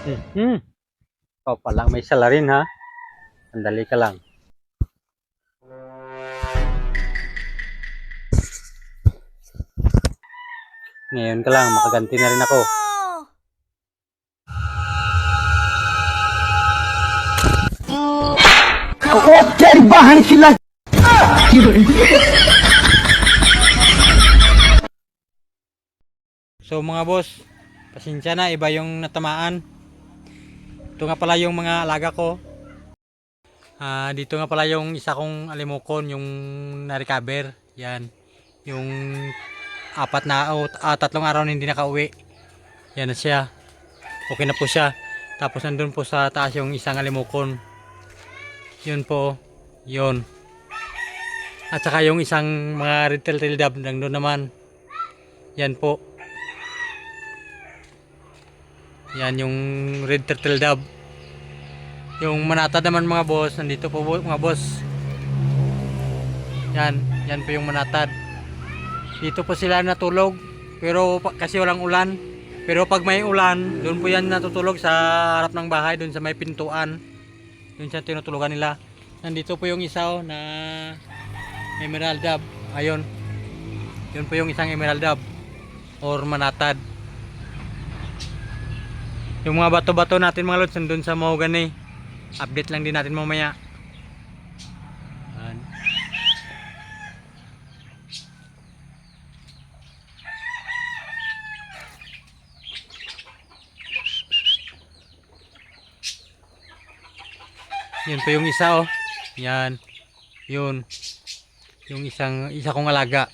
Hmm. Ikaw pa lang may salarin ha. Sandali ka lang. Ngayon ka lang, makaganti na rin ako. bahan sila. So mga boss, pasensya na, iba yung natamaan. Ito nga pala yung mga alaga ko. Dito nga pala yung isa kong alimokon, yung na-recover. Yan. Yung tatlong araw na hindi nakauwi. Yan na siya. Okay na po siya. Tapos nandun po sa taas yung isang alimokon. Yun po. Yun. At saka yung isang mga red tail dove nandun naman. Yan po. Yan yung red turtle dove. Yung manatad naman mga boss, nandito po mga boss. Yan po yung manatad. Dito po sila natulog, pero kasi walang ulan. Pero pag may ulan, doon po yan natutulog sa harap ng bahay, doon sa may pintuan. Doon siya tinutulugan nila. Nandito po yung isa na emerald dove. Ayun. Yun po yung isang emerald dove or manatad. Yung mga bato-bato natin mga lods, nandun sa mahogany. Update lang din natin mamaya. Yun po yung isa oh. Yan. Yun. Yung isa kong alaga.